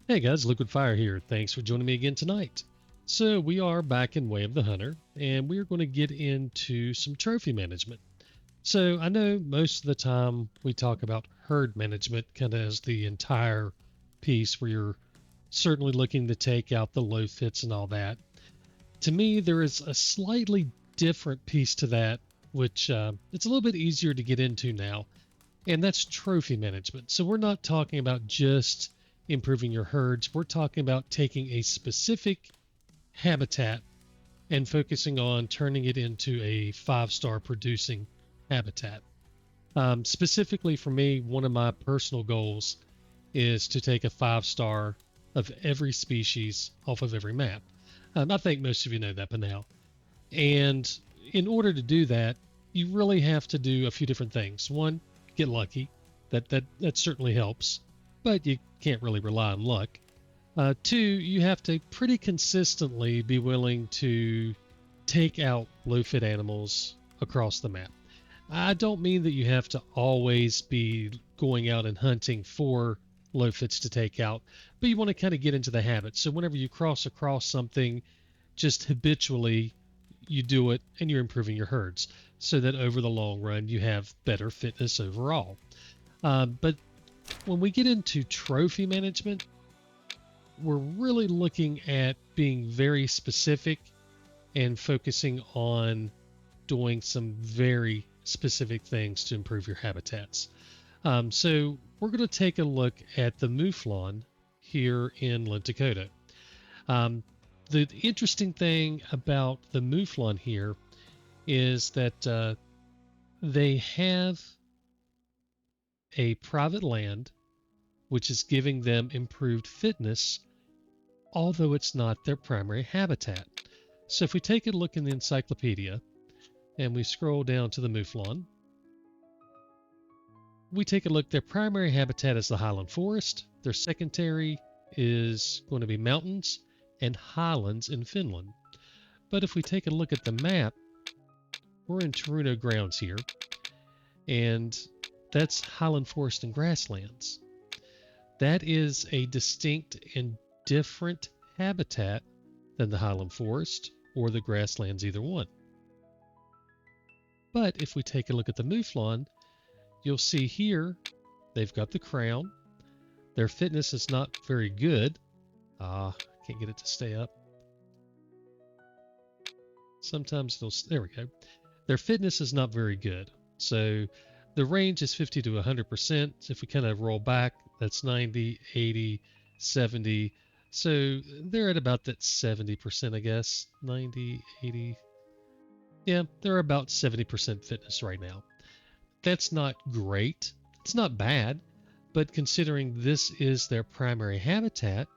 Hey guys, Liquid Fire here. Thanks for joining me again tonight. So we are back in Way of the Hunter, and we're going to get into some trophy management. So I know most of the time we talk about herd management kind of as the entire piece where you're certainly looking to take out the low fits and all that. To me, there is a slightly different piece to that, which it's a little bit easier to get into now, and that's trophy management. So we're not talking about just improving your herds. We're talking about taking a specific habitat and focusing on turning it into a 5-star producing habitat. Specifically for me, one of my personal goals is to take a 5-star of every species off of every map. I think most of you know that by now. And in order to do that, you really have to do a few different things. One, get lucky. That certainly helps, but you can't really rely on luck. Two, you have to pretty consistently be willing to take out low fit animals across the map. I don't mean that you have to always be going out and hunting for low fits to take out, but you want to kind of get into the habit. So whenever you cross across something, just habitually you do it and you're improving your herds so that over the long run you have better fitness overall. But when we get into trophy management, we're really looking at being very specific and focusing on doing some very specific things to improve your habitats. So we're going to take a look at the Mouflon here in Lintukoto. The interesting thing about the Mouflon here is that they have a private land which is giving them improved fitness, although it's not their primary habitat. So if we take a look in the encyclopedia and we scroll down to the Mouflon, we take a look. Their primary habitat is the highland forest. Their secondary is going to be mountains and highlands in Finland. But if we take a look at the map, we're in Taruno grounds here, and that's highland forest and grasslands. That is a distinct and different habitat than the highland forest or the grasslands, either one. But if we take a look at the Mouflon, you'll see here they've got the crown. Their fitness is not very good. Can't get it to stay up. Sometimes there we go. Their fitness is not very good. So the range is 50 to 100%. So if we kind of roll back, that's 90, 80, 70. So they're at about that 70%, I guess. 90, 80. Yeah, they're about 70% fitness right now. That's not great. It's not bad, but considering this is their primary habitat,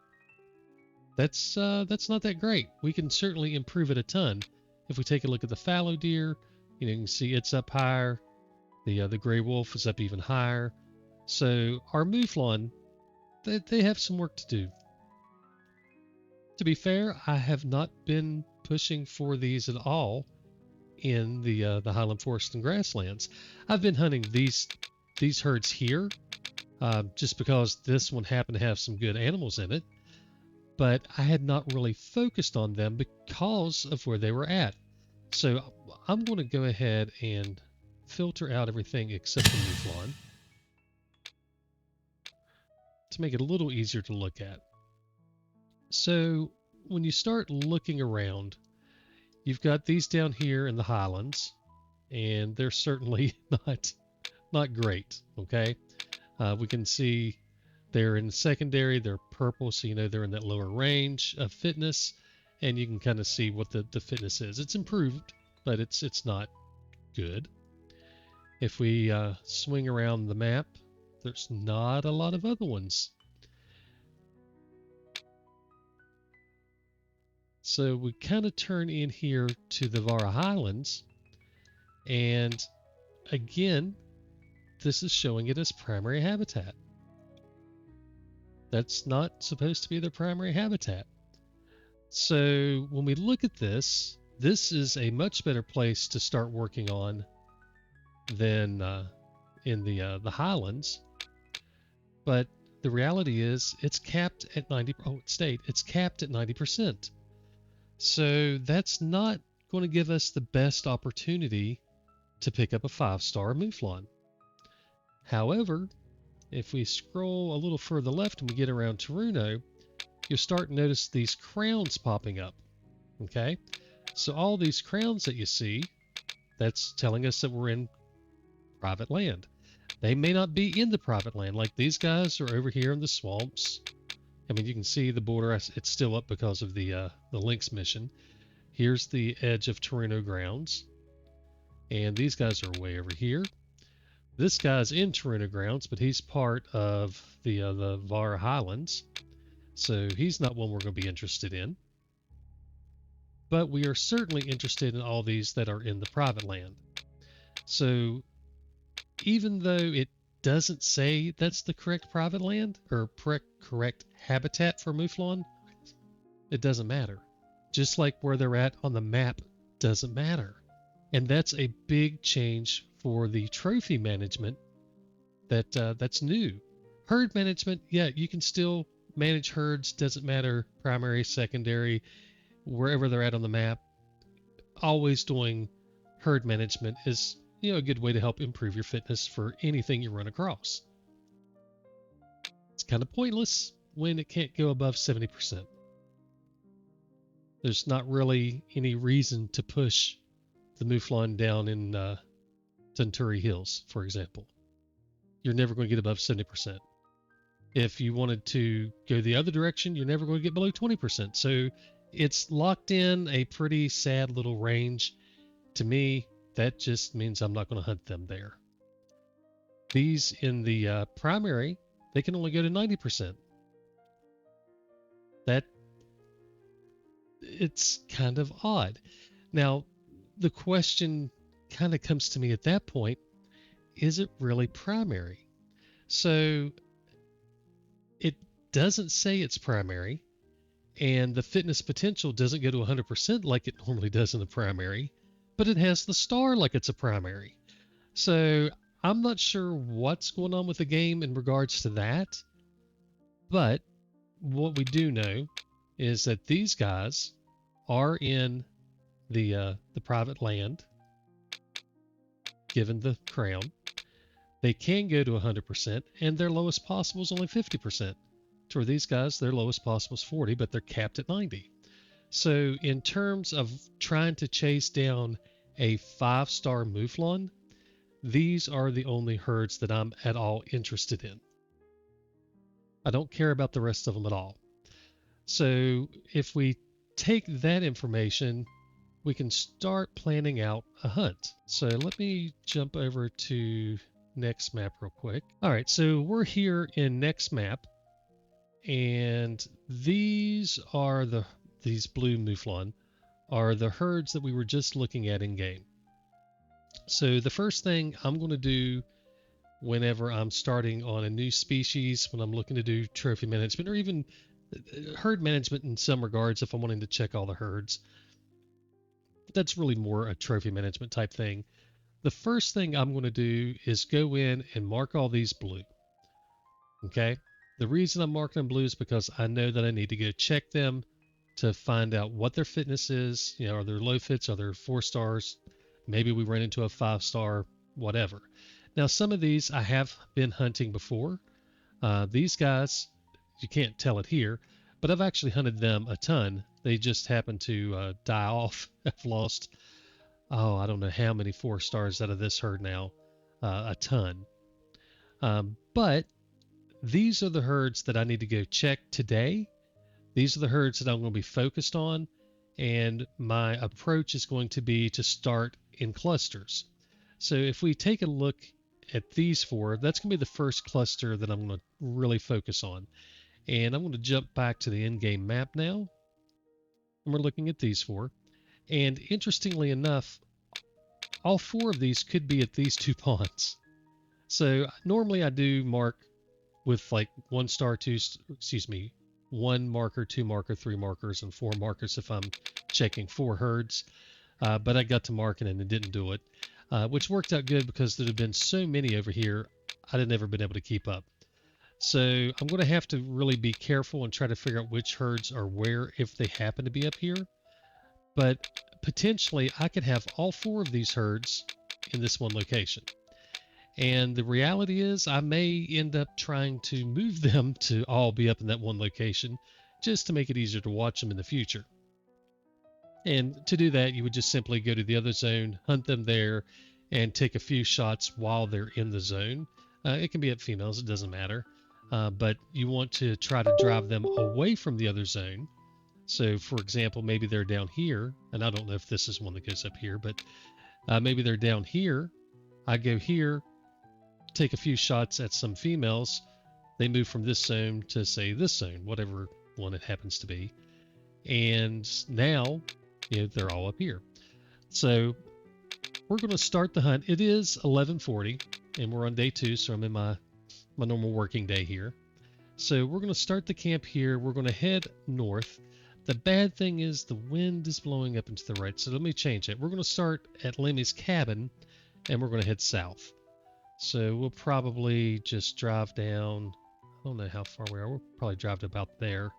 that's not that great. We can certainly improve it a ton. If we take a look at the fallow deer, you can see it's up higher. The gray wolf is up even higher. So our Mouflon, they have some work to do. To be fair, I have not been pushing for these at all in the highland forest and grasslands. I've been hunting these herds here just because this one happened to have some good animals in it, but I had not really focused on them because of where they were at. So I'm going to go ahead and filter out everything except the Mouflon to make it a little easier to look at. So when you start looking around, you've got these down here in the highlands, and they're certainly not great, okay? We can see they're in the secondary, they're purple, so you know they're in that lower range of fitness, and you can kind of see what the fitness is. It's improved, but it's not good. If we swing around the map, there's not a lot of other ones. So we kind of turn in here to the Vara Highlands, and again, this is showing it as primary habitat. That's not supposed to be their primary habitat. So when we look at this, this is a much better place to start working on than in the Highlands. But the reality is it's capped at 90. Oh, it's capped at 90%. So that's not going to give us the best opportunity to pick up a 5-star Mouflon. However, if we scroll a little further left and we get around Taruno, you'll start to notice these crowns popping up. Okay, so all these crowns that you see, that's telling us that we're in private land. They may not be in the private land, like these guys are over here in the swamps. I mean, you can see the border, it's still up because of the Lynx mission. Here's the edge of Taruno grounds. And these guys are way over here. This guy's in Taruno grounds, but he's part of the Var Highlands. So he's not one we're going to be interested in. But we are certainly interested in all these that are in the private land. So even though it doesn't say that's the correct private land or correct habitat for Mouflon, it doesn't matter. Just like where they're at on the map doesn't matter. And that's a big change for the trophy management that's new. Herd management, yeah, you can still manage herds, doesn't matter, primary, secondary, wherever they're at on the map. Always doing herd management is, a good way to help improve your fitness for anything you run across. It's kind of pointless when it can't go above 70%. There's not really any reason to push the Mouflon down in Tunturi Hills, for example. You're never going to get above 70%. If you wanted to go the other direction, you're never going to get below 20%. So it's locked in a pretty sad little range. To me, that just means I'm not going to hunt them there. These in the primary, they can only go to 90%. It's kind of odd. Now, the question kind of comes to me at that point, is it really primary? So it doesn't say it's primary, and the fitness potential doesn't go to 100% like it normally does in the primary, but it has the star like it's a primary. So I'm not sure what's going on with the game in regards to that, but what we do know is that these guys are in the private land, given the crown. They can go to 100%, and their lowest possible is only 50%. For these guys, their lowest possible is 40, but they're capped at 90. So in terms of trying to chase down a 5-star Mouflon, these are the only herds that I'm at all interested in. I don't care about the rest of them at all. So if we take that information, we can start planning out a hunt. So let me jump over to next map real quick. All right, so we're here in next map, and these blue Mouflon are the herds that we were just looking at in game. So the first thing I'm going to do whenever I'm starting on a new species, when I'm looking to do trophy management, or even herd management in some regards, if I'm wanting to check all the herds, that's really more a trophy management type thing. The first thing I'm going to do is go in and mark all these blue. Okay? The reason I'm marking them blue is because I know that I need to go check them to find out what their fitness is. Are there low fits? Are there 4 stars? Maybe we run into a 5-star, whatever. Now, some of these I have been hunting before. These guys, you can't tell it here, but I've actually hunted them a ton. They just happen to die off. I've lost, I don't know how many 4 stars out of this herd now. A ton. But these are the herds that I need to go check today. These are the herds that I'm going to be focused on, and my approach is going to be to start in clusters. So if we take a look at these 4, that's going to be the first cluster that I'm going to really focus on. And I'm going to jump back to the in-game map now. And we're looking at these 4. And interestingly enough, all 4 of these could be at these 2 ponds. So normally I do mark with like 1 star, 1 marker, 2 marker, 3 markers, and 4 markers if I'm checking 4 herds. But I got to marking and it didn't do it, which worked out good because there have been so many over here, I'd have never been able to keep up. So I'm going to have to really be careful and try to figure out which herds are where if they happen to be up here. But potentially I could have all 4 of these herds in this one location. And the reality is I may end up trying to move them to all be up in that one location just to make it easier to watch them in the future. And to do that, you would just simply go to the other zone, hunt them there, and take a few shots while they're in the zone. It can be at females, it doesn't matter. But you want to try to drive them away from the other zone. So, for example, maybe they're down here, and I don't know if this is one that goes up here, but maybe they're down here. I go here, take a few shots at some females. They move from this zone to, say, this zone, whatever one it happens to be. And now, they're all up here. So we're going to start the hunt. It is 11:40, and we're on day 2, so I'm in my normal working day here. So we're going to start the camp here. We're going to head north. The bad thing is the wind is blowing up into the right, so let me change it. We're going to start at Lemmy's cabin, and we're going to head south. So we'll probably just drive down. I don't know how far we are. We'll probably drive to about there.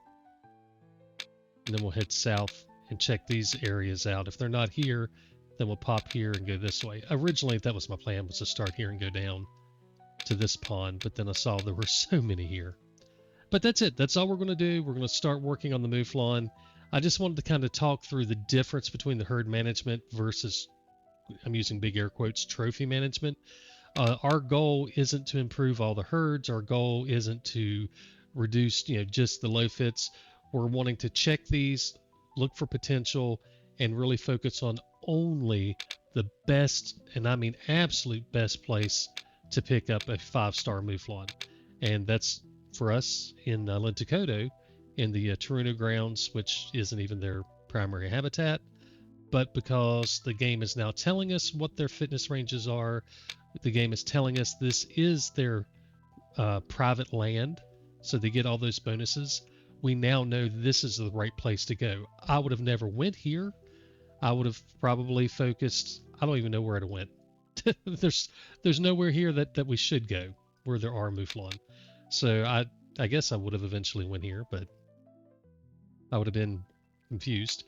And then we'll head south and check these areas out. If they're not here, then we'll pop here and go this way. Originally, that was my plan, was to start here and go down to this pond, but then I saw there were so many here. But that's it. That's all we're going to do. We're going to start working on the Mouflon. I just wanted to kind of talk through the difference between the herd management versus, I'm using big air quotes, trophy management. Our goal isn't to improve all the herds. Our goal isn't to reduce, just the low fits. We're wanting to check these, look for potential, and really focus on only the best, and I mean absolute best place to pick up a 5-star Mouflon. And that's for us in Lintukoto, in the Taruno grounds, which isn't even their primary habitat. But because the game is now telling us what their fitness ranges are, the game is telling us this is their private land, so they get all those bonuses. We now know this is the right place to go. I would have never went here. I would have probably focused. I don't even know where it went. there's nowhere here that we should go where there are Mouflon. So I guess I would have eventually went here, but I would have been confused,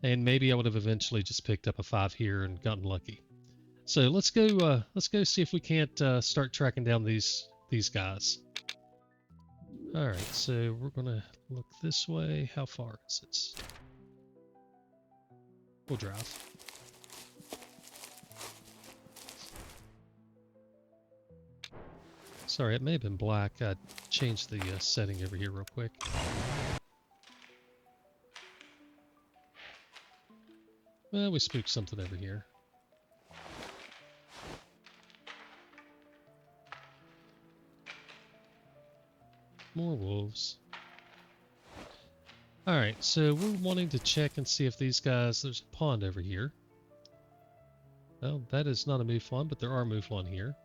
and maybe I would have eventually just picked up a 5 here and gotten lucky. So let's go see if we can't start tracking down these guys. All right, so we're gonna look this way. How far is it? We'll drive. Sorry, it may have been black. I changed the setting over here real quick. Well, we spooked something over here. More wolves. Alright, so we're wanting to check and see if these guys... There's a pond over here. Well, that is not a Mouflon, but there are Mouflon here.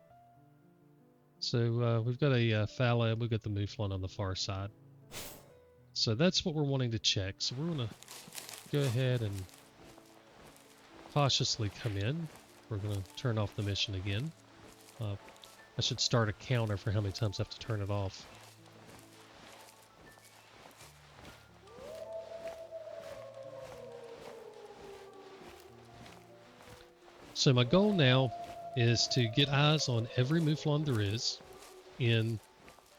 So we've got a fallow, we've got the Mouflon on the far side. So that's what we're wanting to check. So we're going to go ahead and cautiously come in. We're going to turn off the mission again. I should start a counter for how many times I have to turn it off. So my goal now is to get eyes on every Mouflon there is in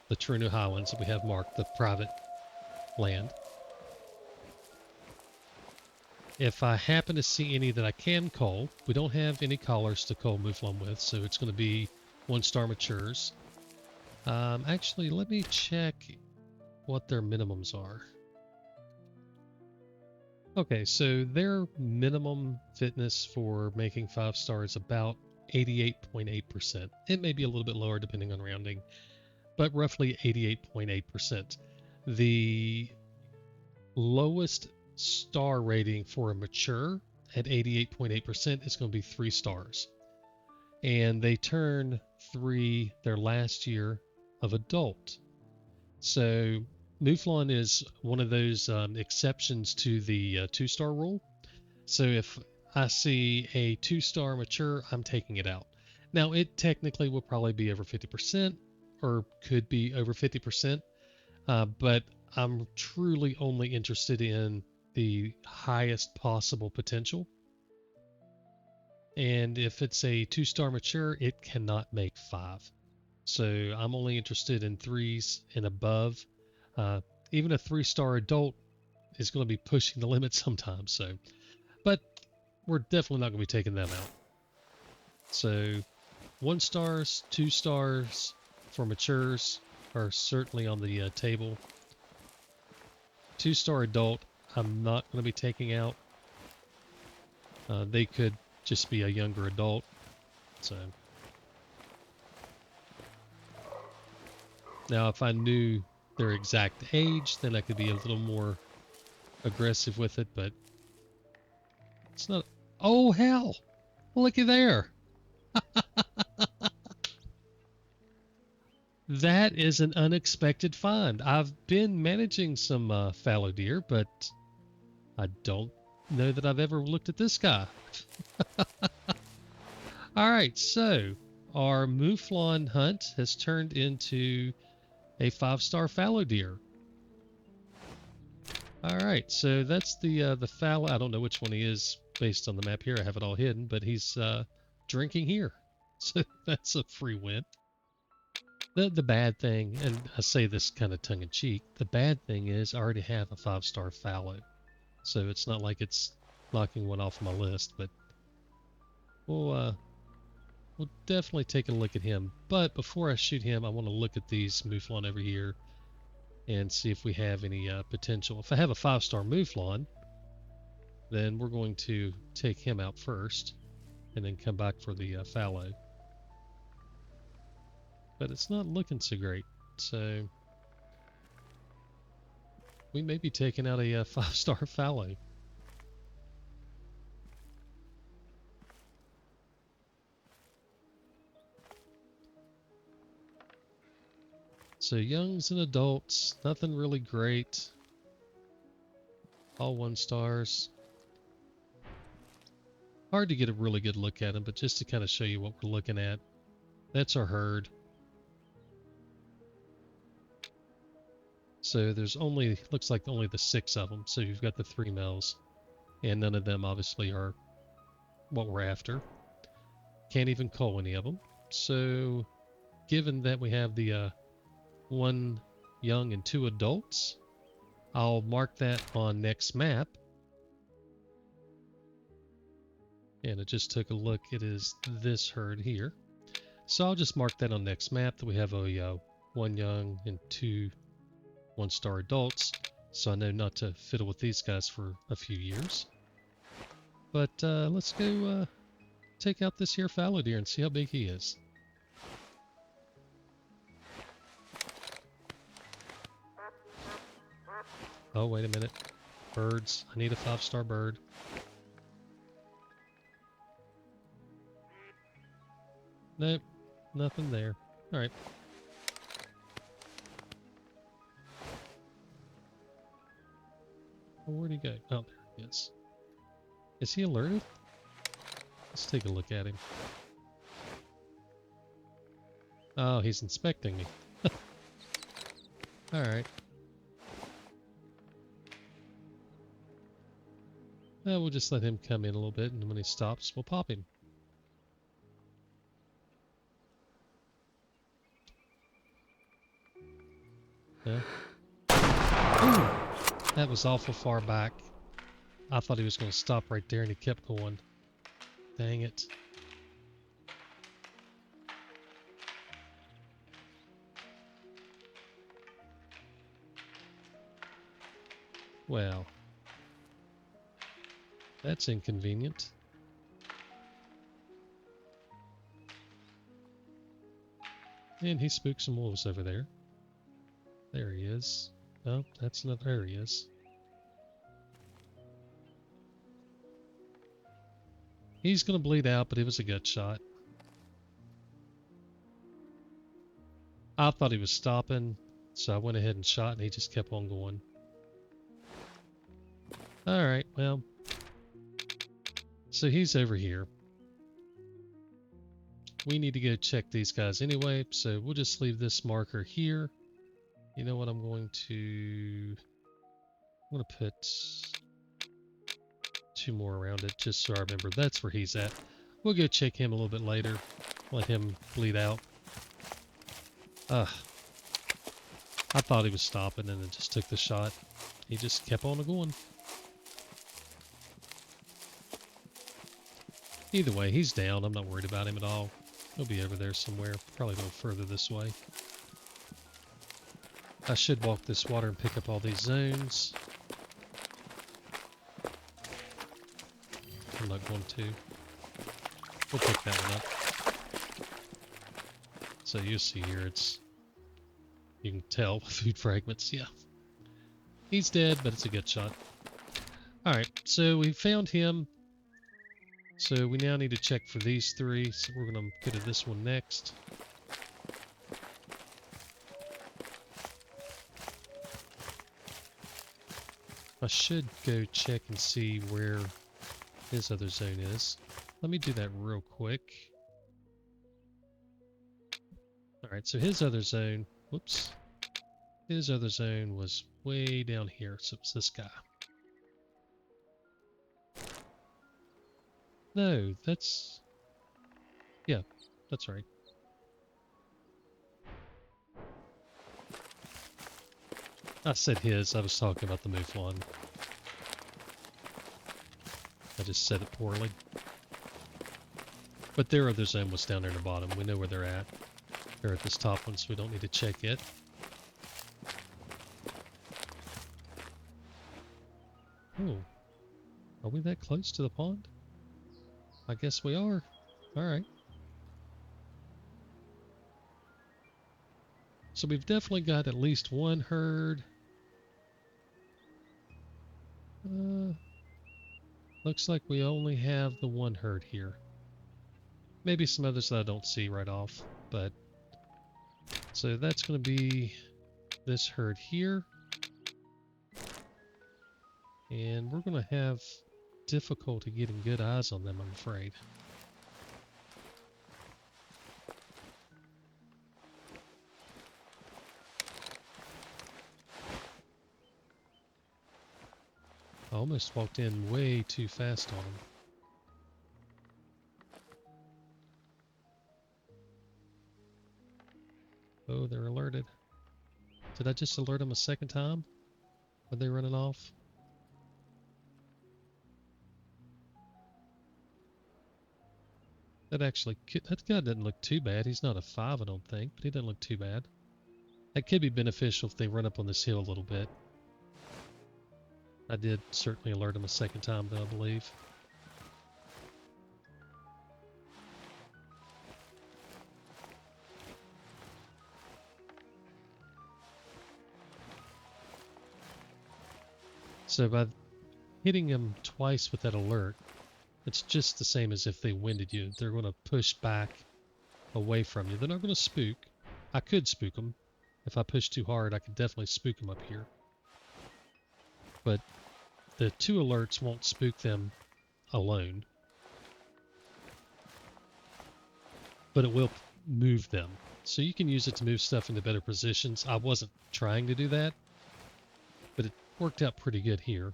the Taruno Highlands that we have marked, the private land. If I happen to see any that I can cull, we don't have any collars to cull Mouflon with, so it's going to be 1-star matures. Actually, let me check what their minimums are. Okay, so their minimum fitness for making 5-star is about 88.8%. It may be a little bit lower depending on rounding, but roughly 88.8%. The lowest star rating for a mature at 88.8% is going to be 3 stars. And they turn 3 their last year of adult. So Mouflon is one of those exceptions to the 2-star rule. So if I see a 2-star mature, I'm taking it out. Now, it technically will probably be over 50% or could be over 50%. But I'm truly only interested in the highest possible potential. And if it's a 2-star mature, it cannot make 5. So I'm only interested in 3s and above. Even a 3-star adult is going to be pushing the limit sometimes. So, but we're definitely not going to be taking them out. So 1 stars, 2 stars for matures are certainly on the table. 2-star adult, I'm not going to be taking out. They could just be a younger adult. So now if I knew their exact age, then I could be a little more aggressive with it, but it's not. Oh, hell. Looky there. That is an unexpected find. I've been managing some fallow deer, but I don't know that I've ever looked at this guy. All right, so our Mouflon hunt has turned into a 5-star fallow deer. All right, so that's the fallow. I don't know which one he is based on the map here. I have it all hidden, but he's drinking here, so that's a free win. The bad thing, and I say this kind of tongue in cheek, the bad thing is I already have a 5-star fallow, so it's not like it's knocking one off my list. But we'll definitely take a look at him. But before I shoot him, I want to look at these Mouflon over here and see if we have any potential. If I have a 5-star Mouflon, then we're going to take him out first and then come back for the fallow. But it's not looking so great, so we may be taking out a 5-star fallow. So youngs and adults, nothing really great. All 1 stars. Hard to get a really good look at them, but just to kind of show you what we're looking at. That's our herd. So there's only, looks like only the 6 of them. So you've got the 3 males, and none of them obviously are what we're after. Can't even call any of them. So given that we have the 1 young and 2 adults, I'll mark that on next map. And it just took a look. It is this herd here. So I'll just mark that on next map that we have a 1 young and 2 1-star adults, so I know not to fiddle with these guys for a few years. But let's go take out this here fallow deer and see how big he is. Oh, wait a minute. Birds. I need a 5-star bird. Nope, nothing there. All right. Oh, where'd he go? Oh, there he is. Is he alerted? Let's take a look at him. Oh, he's inspecting me. All right. We'll just let him come in a little bit, and when he stops, we'll pop him. Yeah. Ooh! That was awful far back. I thought he was going to stop right there, and he kept going. Dang it. Well, that's inconvenient. And he spooked some wolves over there. There he is. Oh, that's not. There he is. He's going to bleed out, but it was a gut shot. I thought he was stopping, so I went ahead and shot, and he just kept on going. Alright, well. So he's over here. we need to go check these guys anyway, so we'll just leave this marker here. You know what, I'm going to put 2 more around it just so I remember that's where he's at. We'll go check him a little bit later, let him bleed out. I thought he was stopping and then just took the shot. He just kept on going. Either way, he's down. I'm not worried about him at all. He'll be over there somewhere, probably a little further this way. I should walk this water and pick up all these zones. I'm not going to. We'll pick that one up. So you'll see here, you can tell food fragments, yeah. He's dead, but it's a good shot. Alright, so we found him. So we now need to check for these 3, so we're going to go to this one next. I should go check and see where his other zone is. Let me do that real quick. Alright, so his other zone, whoops. His other zone was way down here, so it's this guy. No, that's... yeah, that's right. I said his, I was talking about the Mouflon. I just said it poorly. But their other zone was down there in the bottom. We know where they're at. They're at this top one, so we don't need to check it. Oh. Are we that close to the pond? I guess we are. Alright. So we've definitely got at least one herd. Looks like we only have the one herd here. Maybe some others that I don't see right off, but... So that's going to be this herd here. And we're going to have difficulty getting good eyes on them, I'm afraid. I almost walked in way too fast on them. Oh, they're alerted. Did I just alert them a second time? Are they running off? That guy doesn't look too bad. He's not a 5, I don't think, but he doesn't look too bad. That could be beneficial if they run up on this hill a little bit. I did certainly alert him a second time, though, I believe. So by hitting them twice with that alert, it's just the same as if they winded you. They're going to push back away from you. They're not going to spook. I could spook them. If I push too hard, I could definitely spook them up here. But the 2 alerts won't spook them alone. But it will move them. So you can use it to move stuff into better positions. I wasn't trying to do that, but it worked out pretty good here.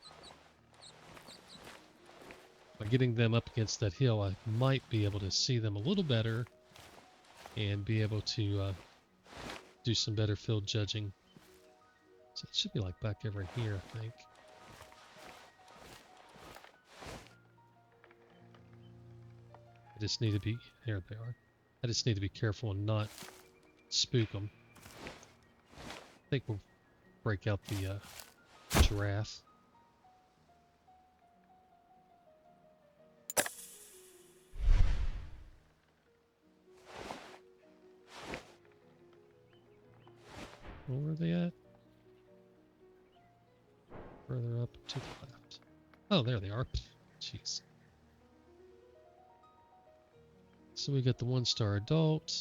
By getting them up against that hill, I might be able to see them a little better and be able to do some better field judging. So it should be like back over here, I think. I just need to be... There they are. I just need to be careful and not spook them. I think we'll break out the giraffe. Where are they at? Further up to the left. Oh, there they are. Jeez. So we got the 1-star adult.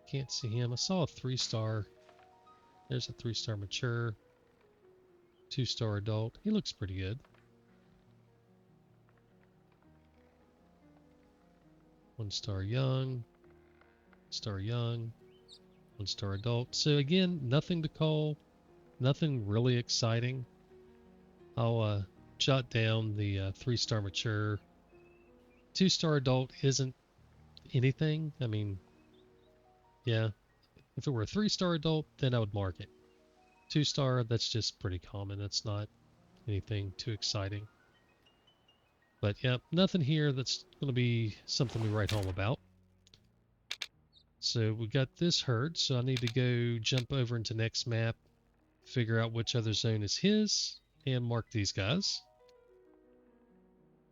Can't see him. I saw a 3-star. There's a 3-star mature. 2-star adult. He looks pretty good. 1-star young. star young, 1 star adult. So again, nothing to call, nothing really exciting. I'll jot down the 3-star mature. 2-star adult isn't anything. I mean, yeah, if it were a 3-star adult, then I would mark it. 2-star, that's just pretty common. That's not anything too exciting. But yeah, nothing here that's going to be something we write home about. So we got this herd, so I need to go jump over into next map, figure out which other zone is his, and mark these guys.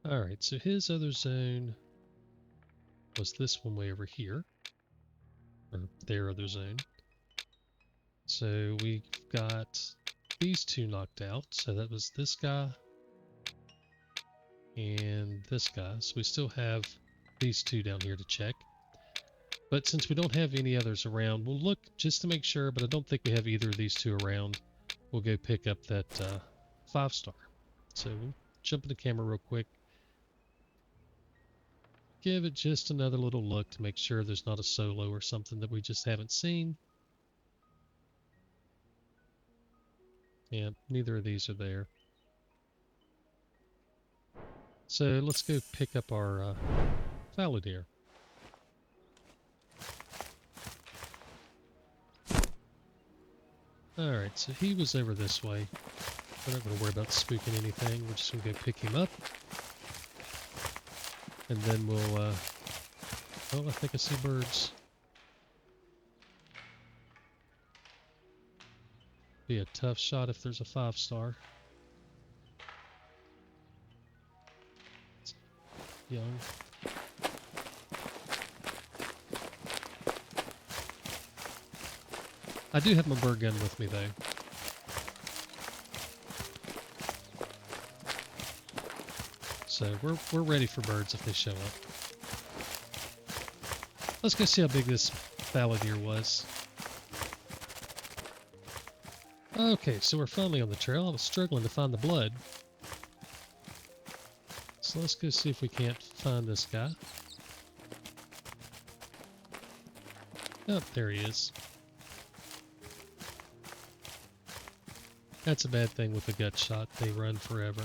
Alright, so his other zone was this one way over here, or their other zone. So we've got these 2 knocked out, so that was this guy and this guy. So we still have these 2 down here to check. But since we don't have any others around, we'll look just to make sure, but I don't think we have either of these 2 around. We'll go pick up that 5-star. So we'll jump in the camera real quick. Give it just another little look to make sure there's not a solo or something that we just haven't seen. Yeah, neither of these are there. So let's go pick up our fallow deer. Alright, so he was over this way. We're not going to worry about spooking anything. We're just going to go pick him up. And then we'll, oh, I think I see birds. Be a tough shot if there's a 5-star. Young. I do have my bird gun with me though. So we're ready for birds if they show up. Let's go see how big this fallow deer was. Okay, so we're finally on the trail. I was struggling to find the blood. So let's go see if we can't find this guy. Oh, there he is. That's a bad thing with a gut shot. They run forever.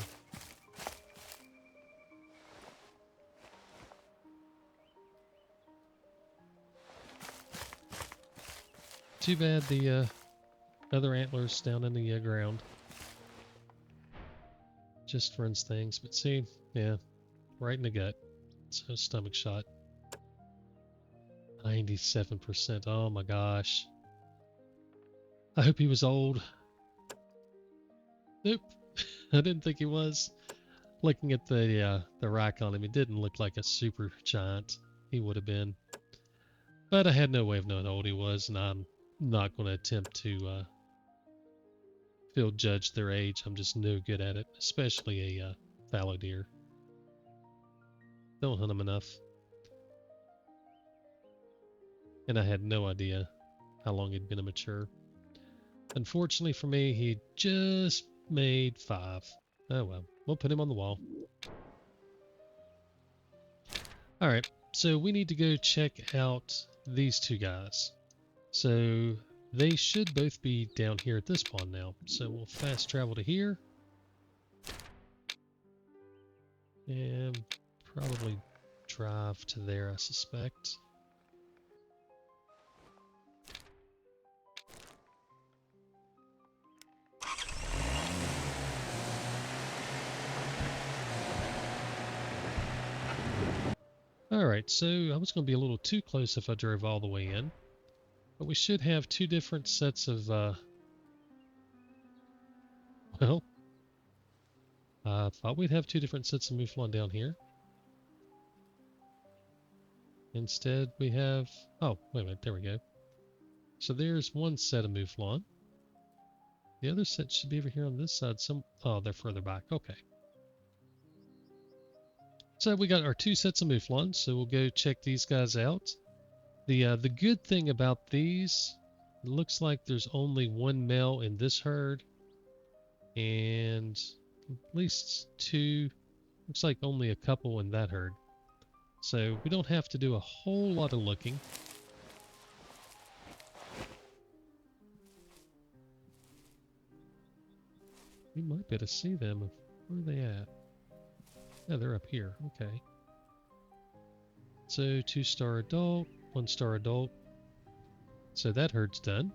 Too bad the other antlers down in the ground. Just runs things. But see, yeah, right in the gut. So stomach shot. 97%. Oh my gosh. I hope he was old. Nope. I didn't think he was. Looking at the rack on him, it didn't look like a super giant. He would have been. But I had no way of knowing how old he was, and I'm not going to attempt to field judge their age. I'm just no good at it, especially a fallow deer. Don't hunt them enough. And I had no idea how long he'd been a mature. Unfortunately for me, he just made 5. Oh well, we'll put him on the wall. Alright, so we need to go check out these 2 guys. So they should both be down here at this pond now. So we'll fast travel to here. And probably drive to there, I suspect. Alright, so I was going to be a little too close if I drove all the way in. But we should have 2 different sets of, well, I thought we'd have 2 different sets of Mouflon down here. Instead, we have, oh, wait a minute, there we go. So there's 1 set of Mouflon. The other set should be over here on this side. Oh, they're further back. Okay. So we got our 2 sets of Mouflon, so we'll go check these guys out. The good thing about these, it looks like there's only 1 male in this herd, and at least 2, looks like only a couple in that herd. So we don't have to do a whole lot of looking. We might be able to see them. Where are they at? Oh, they're up here. Okay. So 2-star adult, 1-star adult. So that herd's done.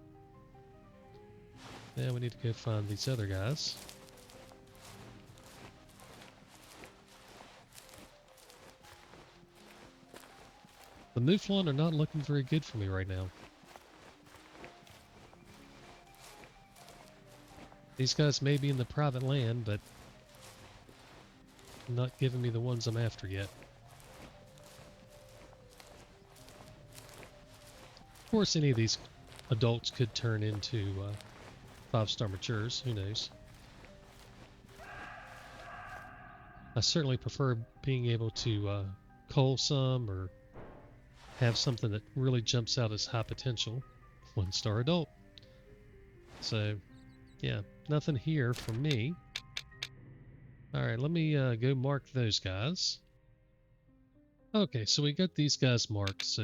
Now we need to go find these other guys. The Mouflon are not looking very good for me right now. These guys may be in the private land, but not giving me the ones I'm after yet. Of course, any of these adults could turn into 5-star matures. Who knows? I certainly prefer being able to cull some or have something that really jumps out as high potential. 1-star adult. So, yeah, nothing here for me. Alright, let me go mark those guys. Okay, so we got these guys marked, so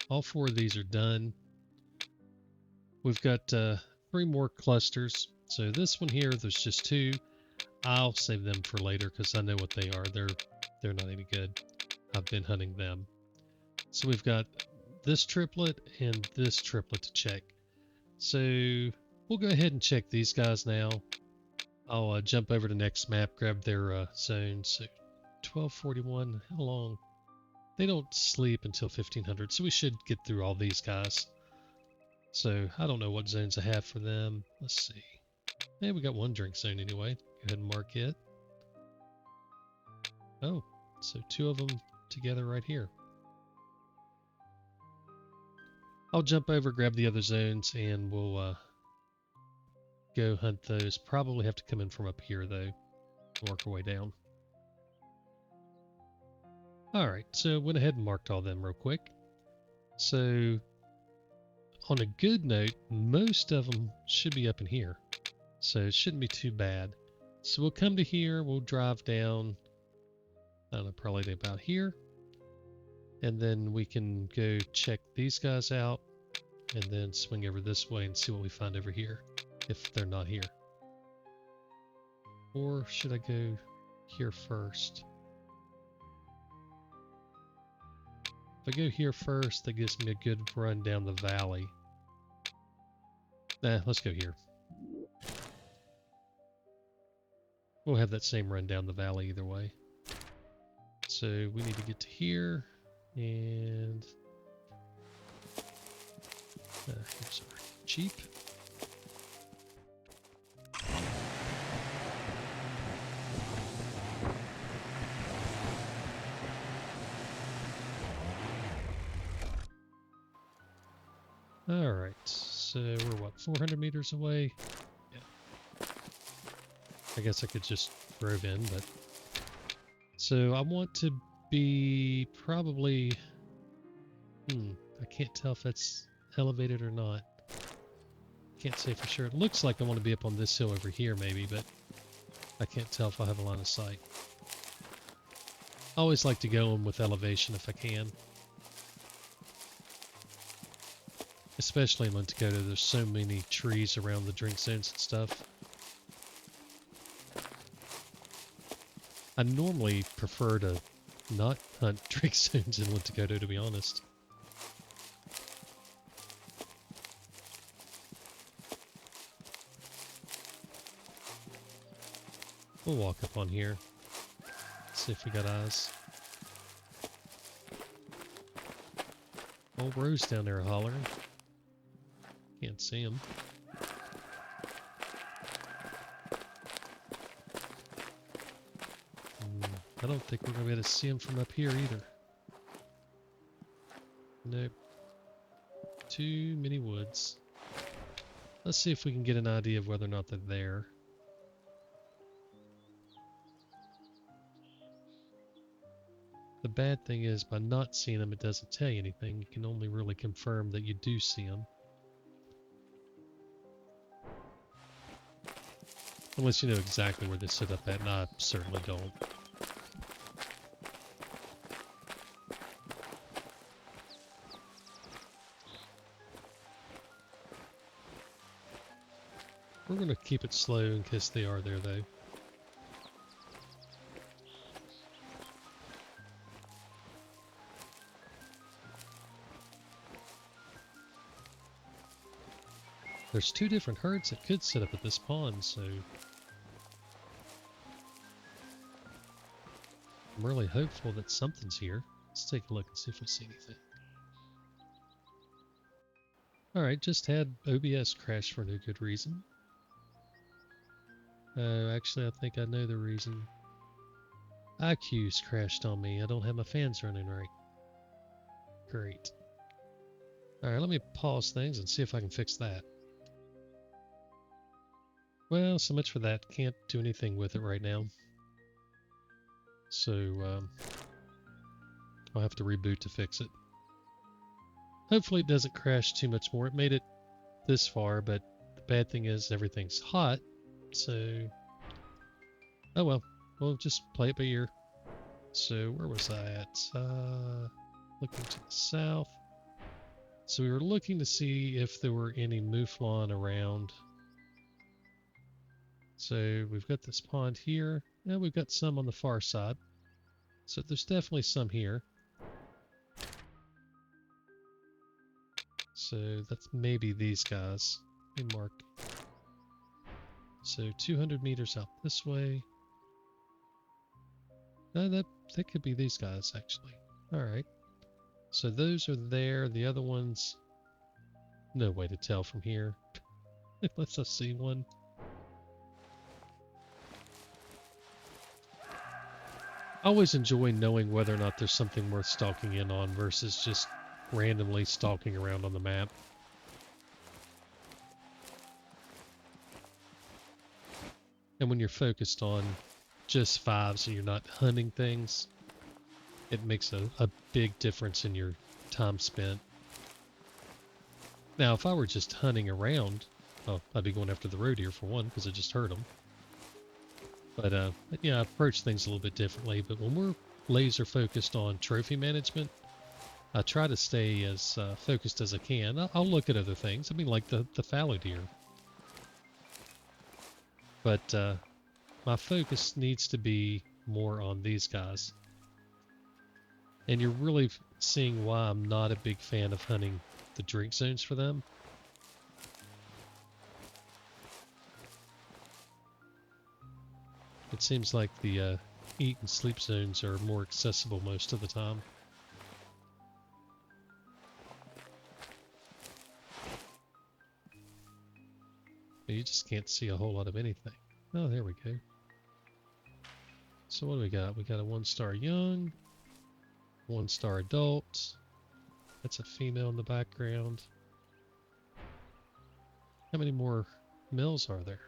all 4 of these are done. We've got 3 more clusters. So this one here, there's just 2. I'll save them for later because I know what they are. They're not any good. I've been hunting them. So we've got this triplet and this triplet to check. So we'll go ahead and check these guys now. I'll jump over to next map, grab their zones. So 1241, how long? They don't sleep until 1500, so we should get through all these guys. So I don't know what zones I have for them. Let's see. Hey, we got 1 drink zone anyway. Go ahead and mark it. Oh, so 2 of them together right here. I'll jump over, grab the other zones, and we'll go hunt those. Probably have to come in from up here, though. Work our way down. Alright, so went ahead and marked all them real quick. So, on a good note, most of them should be up in here. So it shouldn't be too bad. So we'll come to here, we'll drive down, I don't know, probably about here. And then we can go check these guys out and then swing over this way and see what we find over here, if they're not here. Or should I go here first? If I go here first, that gives me a good run down the valley. Nah, let's go here. We'll have that same run down the valley either way. So we need to get to here, and here's our Jeep. Alright, so we're what, 400 meters away? Yeah. I guess I could just drove in, but... So I want to be probably... I can't tell if that's elevated or not. Can't say for sure. It looks like I want to be up on this hill over here maybe, but I can't tell if I have a line of sight. I always like to go in with elevation if I can. Especially in Lintukoto, there's so many trees around the drink zones and stuff. I normally prefer to not hunt drink zones in Lintukoto, to be honest. We'll walk up on here. See if we got eyes. Old Rose down there hollering. Can't see him. I don't think we're going to be able to see him from up here either. Nope. Too many woods. Let's see if we can get an idea of whether or not they're there. The bad thing is, by not seeing them, it doesn't tell you anything. You can only really confirm that you do see them. Unless you know exactly where they sit up at, and I certainly don't. We're going to keep it slow in case they are there, though. There's 2 different herds that could set up at this pond, so I'm really hopeful that something's here. Let's take a look and see if we see anything. Alright, just had OBS crash for no good reason. Actually, I think I know the reason. IQ's crashed on me. I don't have my fans running right. Great. Alright, let me pause things and see if I can fix that. Well, so much for that. Can't do anything with it right now. So, I'll have to reboot to fix it. Hopefully it doesn't crash too much more. It made it this far, but the bad thing is everything's hot. So, oh well. We'll just play it by ear. So, where was I at? Looking to the south. So we were looking to see if there were any Mouflon around. So we've got this pond here, and we've got some on the far side. So there's definitely some here. So that's maybe these guys. Let me mark. So 200 meters out this way. No, that could be these guys, actually. Alright. So those are there. The other ones, no way to tell from here. Unless I see one. I always enjoy knowing whether or not there's something worth stalking in on versus just randomly stalking around on the map. And when you're focused on just fives and you're not hunting things, it makes a big difference in your time spent. Now, if I were just hunting around, well, I'd be going after the roe deer for one, because I just heard them. But yeah, I approach things a little bit differently. But when we're laser focused on trophy management, I try to stay as focused as I can. I'll look at other things. I mean, like the fallow deer. But my focus needs to be more on these guys. And you're really seeing why I'm not a big fan of hunting the drink zones for them. It seems like the eat and sleep zones are more accessible most of the time. But you just can't see a whole lot of anything. Oh, there we go. So what do we got? We got a 1-star young, 1-star adult. That's a female in the background. How many more males are there?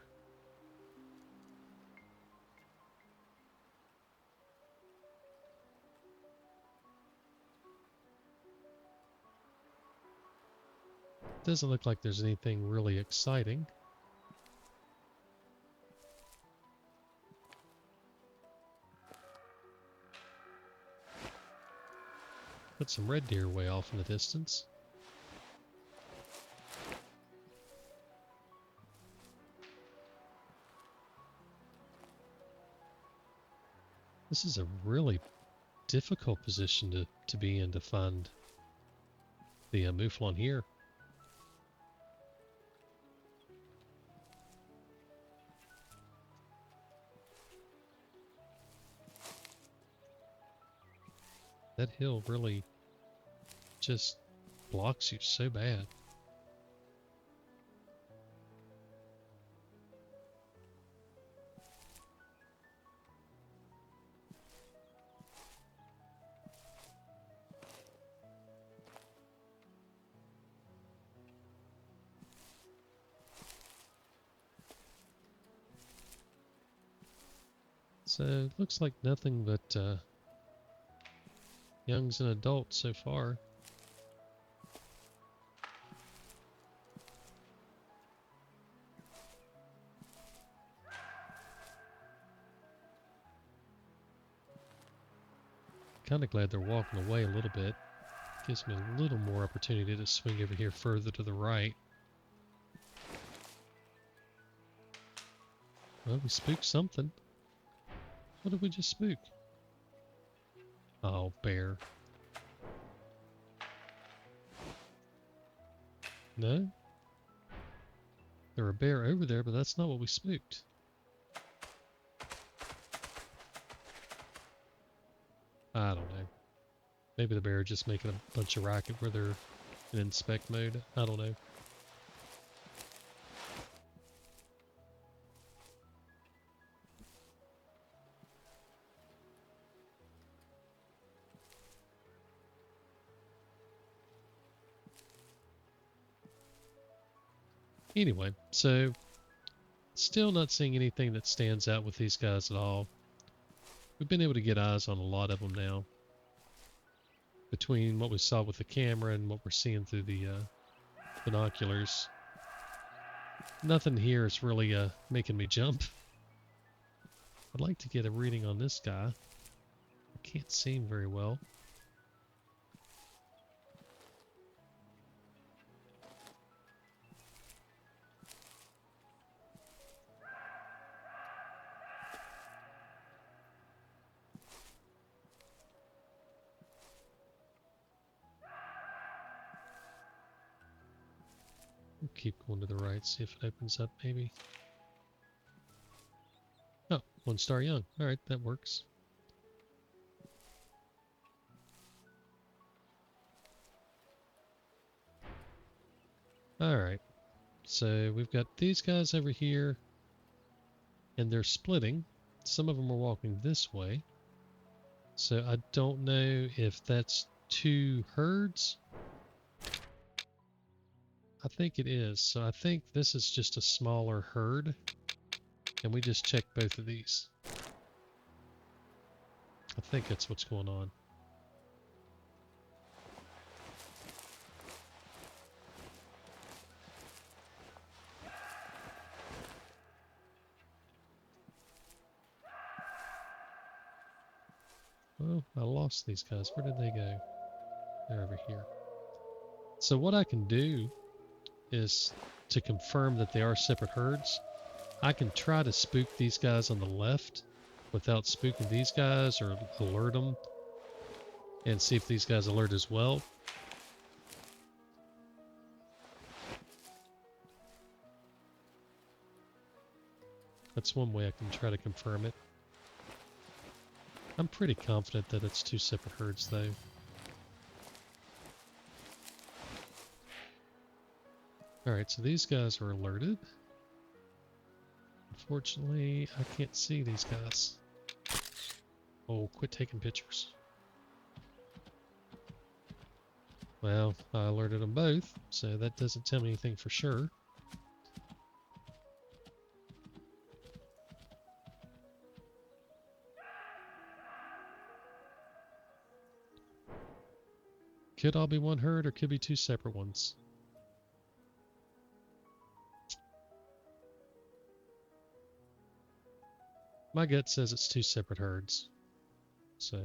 Doesn't look like there's anything really exciting. Put some red deer way off in the distance. This is a really difficult position to be in to find the Mouflon here. That hill really just blocks you so bad. So, looks like nothing but youngs and adults so far. Kind of glad they're walking away a little bit. Gives me a little more opportunity to swing over here further to the right. Well, we spooked something. What did we just spook? Oh, bear. No? There were a bear over there, but that's not what we spooked. I don't know. Maybe the bear just making a bunch of racket where they're in inspect mode. I don't know. Anyway, so still not seeing anything that stands out with these guys at all. We've been able to get eyes on a lot of them now. Between what we saw with the camera and what we're seeing through the binoculars. Nothing here is really making me jump. I'd like to get a reading on this guy. I can't see him very well. We'll keep going to the right, see if it opens up maybe. Oh, 1 star young. Alright, that works. Alright, so we've got these guys over here, and they're splitting. Some of them are walking this way. So I don't know if that's 2 herds. I think it is. So I think this is just a smaller herd. And we just checked both of these. I think that's what's going on. Well, I lost these guys. Where did they go? They're over here. So what I can do is to confirm that they are separate herds. I can try to spook these guys on the left without spooking these guys or alert them and see if these guys alert as well. That's one way I can try to confirm it. I'm pretty confident that it's 2 separate herds though. Alright, so these guys are alerted. Unfortunately, I can't see these guys. Oh, quit taking pictures. Well, I alerted them both, so that doesn't tell me anything for sure. Could all be 1 herd or could be 2 separate ones. My gut says it's 2 separate herds. So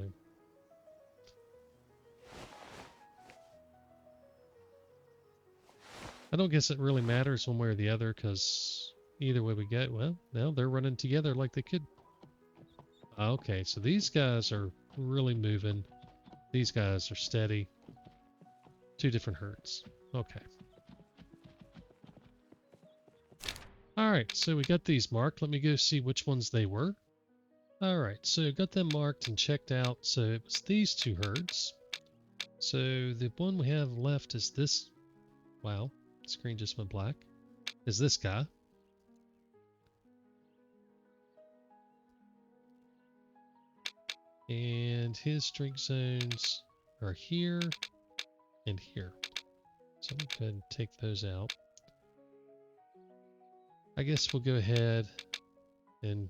I don't guess it really matters one way or the other, because either way we go, well, now they're running together like they could. Okay, so these guys are really moving. These guys are steady. 2 different herds. Okay. Alright, so we got these marked. Let me go see which ones they were. Alright, so got them marked and checked out. So it was these 2 herds. So the one we have left is this. Wow, screen just went black. Is this guy. And his drink zones are here and here. So I'm going to go ahead and take those out. I guess we'll go ahead and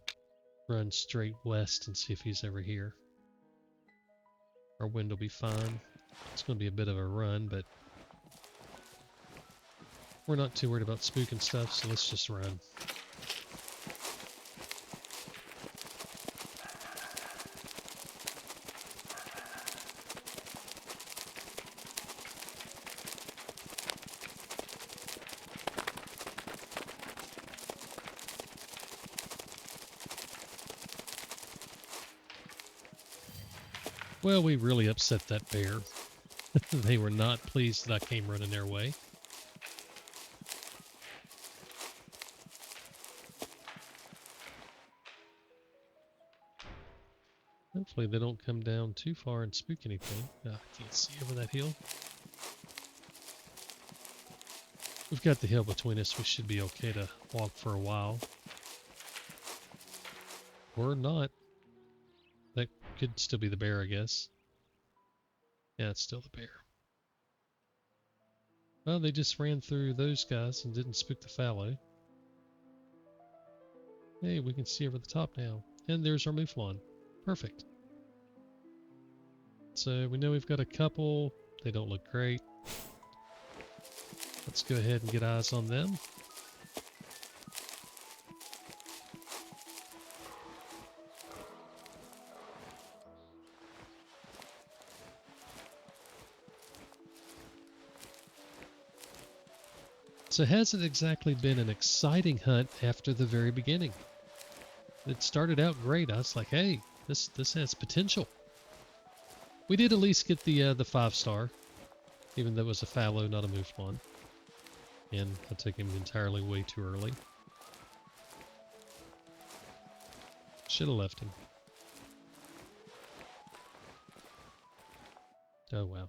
run straight west and see if he's ever here. Our wind will be fine. It's going to be a bit of a run, but we're not too worried about spooking stuff, so let's just run. Well, we really upset that bear. They were not pleased that I came running their way. Hopefully they don't come down too far and spook anything. I can't see over that hill. We've got the hill between us. We should be okay to walk for a while. Or not. That could still be the bear, I guess. Yeah, it's still the bear. Well, they just ran through those guys and didn't spook the fallow. Hey, we can see over the top now. And there's our Mouflon. Perfect. So we know we've got a couple. They don't look great. Let's go ahead and get eyes on them. So it hasn't exactly been an exciting hunt after the very beginning. It started out great. I was like, hey, this has potential. We did at least get the 5-star, even though it was a fallow, not a Mouflon. And I took him entirely way too early. Should have left him. Oh wow.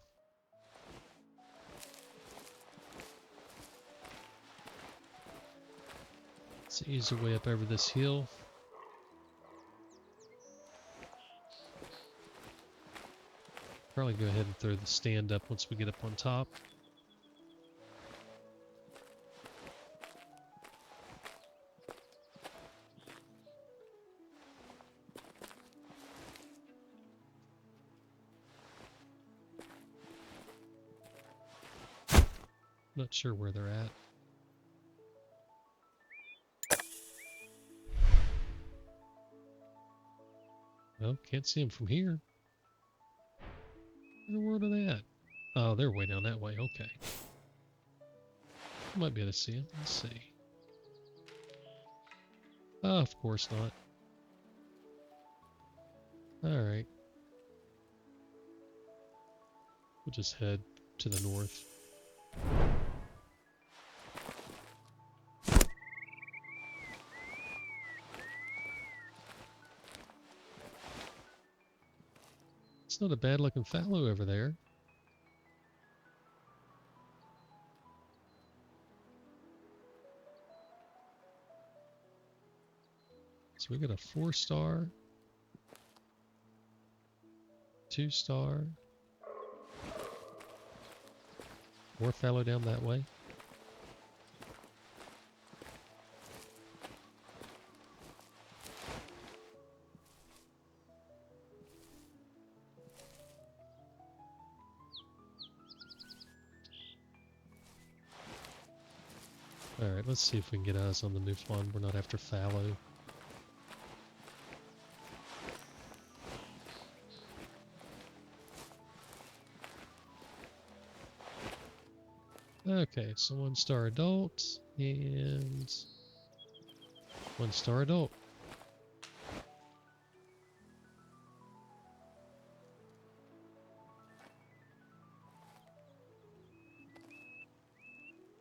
Let's ease our way up over this hill. Probably go ahead and throw the stand up once we get up on top. Not sure where they're at. Well, can't see them from here. Where are they at? Oh, they're way down that way. Okay. Might be able to see them. Let's see. Oh, of course not. Alright. We'll just head to the north. It's not a bad looking fallow over there. So we got a 4-star, 2-star, more fallow down that way. Alright, let's see if we can get eyes on the Mouflon. We're not after fallow. Okay, so 1-star adult and 1-star adult.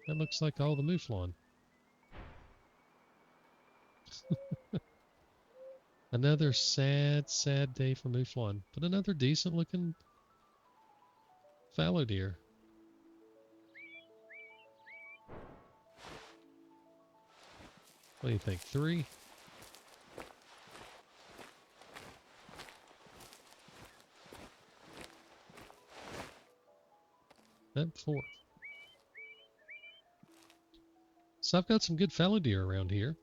That looks like all the Mouflon. Another sad, sad day for Mouflon, but another decent looking fallow deer. What do you think? 3? And 4. So I've got some good fallow deer around here.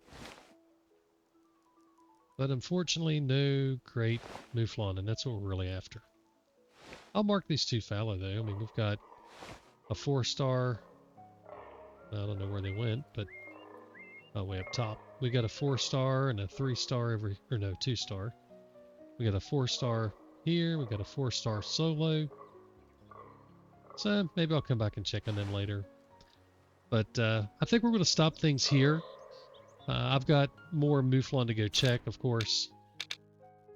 But unfortunately, no great Mouflon, and that's what we're really after. I'll mark these 2 fallow, though. I mean, we've got a 4-star. I don't know where they went, but oh, way up top. We got a 4-star and a 3-star every, or no, 2-star. We got a 4-star here. We got a 4-star solo. So maybe I'll come back and check on them later. But I think we're going to stop things here. I've got more Mouflon to go check, of course.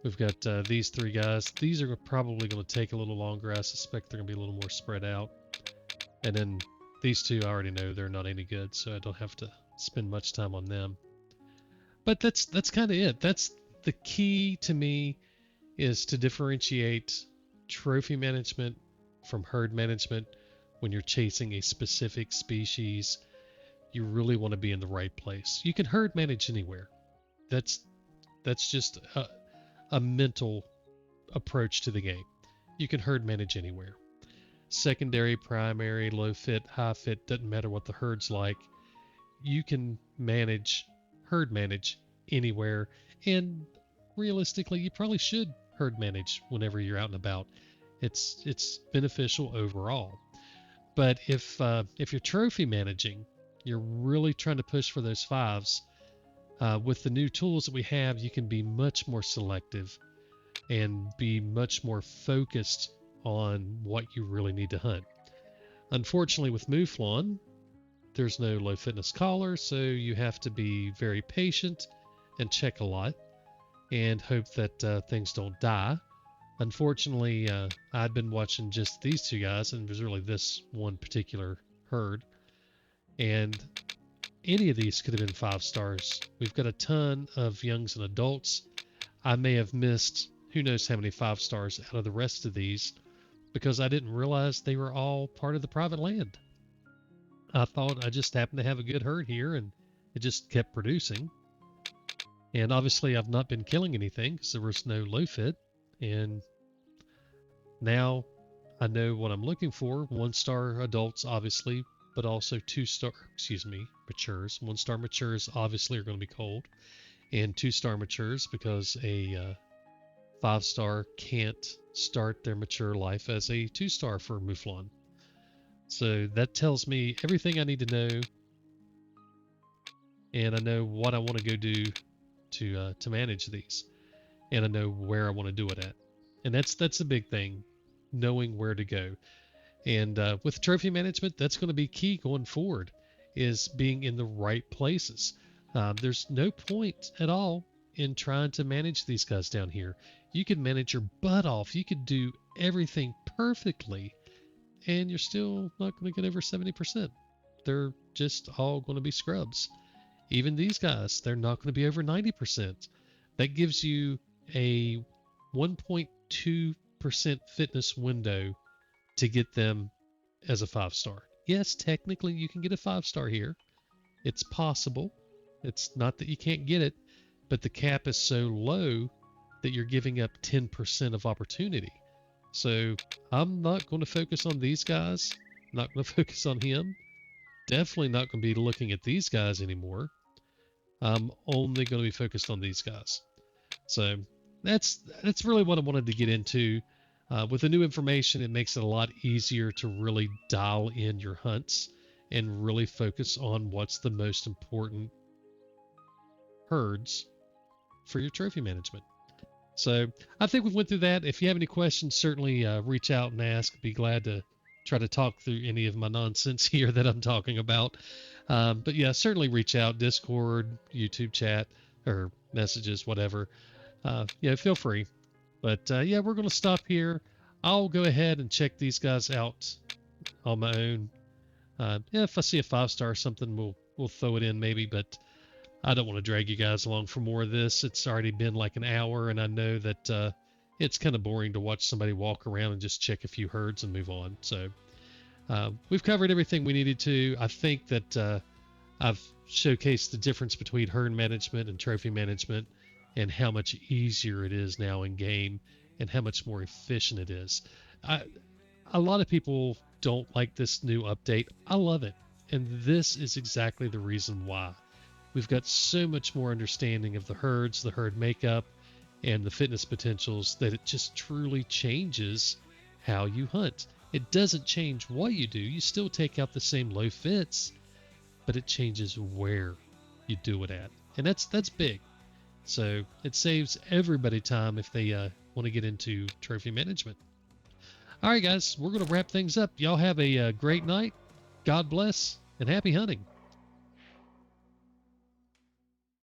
We've got these three guys. These are probably going to take a little longer. I suspect they're going to be a little more spread out. And then these two, I already know they're not any good, so I don't have to spend much time on them. But that's kind of it. That's the key to me, is to differentiate trophy management from herd management. When you're chasing a specific species, you really want to be in the right place. You can herd manage anywhere. That's just a mental approach to the game. You can herd manage anywhere. Secondary, primary, low fit, high fit, doesn't matter what the herd's like. You can herd manage anywhere, and realistically, you probably should herd manage whenever you're out and about. It's beneficial overall. But if you're trophy managing, you're really trying to push for those fives. With the new tools that we have, you can be much more selective and be much more focused on what you really need to hunt. Unfortunately, with Mouflon, there's no low fitness collar, so you have to be very patient and check a lot and hope that things don't die. Unfortunately, I'd been watching just these two guys, and it was really this one particular herd, and any of these could have been 5 stars. We've got a ton of youngs and adults. I may have missed who knows how many 5 stars out of the rest of these because I didn't realize they were all part of the private land. I thought I just happened to have a good herd here and it just kept producing. And obviously I've not been killing anything because there was no low fit. And now I know what I'm looking for. 1-star adults, obviously, but also 2-star, matures. 1-star matures obviously are going to be cold. And 2-star matures because a 5-star can't start their mature life as a 2-star for Mouflon. So that tells me everything I need to know, and I know what I want to go do to manage these, and I know where I want to do it at, and that's a big thing, knowing where to go. And with trophy management, that's going to be key going forward, is being in the right places. There's no point at all in trying to manage these guys down here. You can manage your butt off. You could do everything perfectly, and you're still not going to get over 70%. They're just all going to be scrubs. Even these guys, they're not going to be over 90%. That gives you a 1.2% fitness window to get them as a 5-star. Yes, technically you can get a 5-star here. It's possible. It's not that you can't get it, but the cap is so low that you're giving up 10% of opportunity. So I'm not going to focus on these guys. Not going to focus on him. Definitely not going to be looking at these guys anymore. I'm only going to be focused on these guys. So that's really what I wanted to get into. With the new information, it makes it a lot easier to really dial in your hunts and really focus on what's the most important herds for your trophy management. So I think we went through that. If you have any questions, certainly reach out and ask. Be glad to try to talk through any of my nonsense here that I'm talking about. But yeah, certainly reach out, Discord, YouTube chat, or messages, whatever. Yeah, feel free. But yeah, we're going to stop here. I'll go ahead and check these guys out on my own. Yeah, if I see a 5-star or something, we'll throw it in maybe, but I don't want to drag you guys along for more of this. It's already been like an hour, and I know that it's kind of boring to watch somebody walk around and just check a few herds and move on. So we've covered everything we needed to. I think that I've showcased the difference between herd management and trophy management and how much easier it is now in game and how much more efficient it is. A lot of people don't like this new update. I love it. And this is exactly the reason why. We've got so much more understanding of the herds, the herd makeup, and the fitness potentials that it just truly changes how you hunt. It doesn't change what you do. You still take out the same low fits, but it changes where you do it at. And that's big. So it saves everybody time if they want to get into trophy management. All right, guys, we're going to wrap things up. Y'all have a great night. God bless, and happy hunting.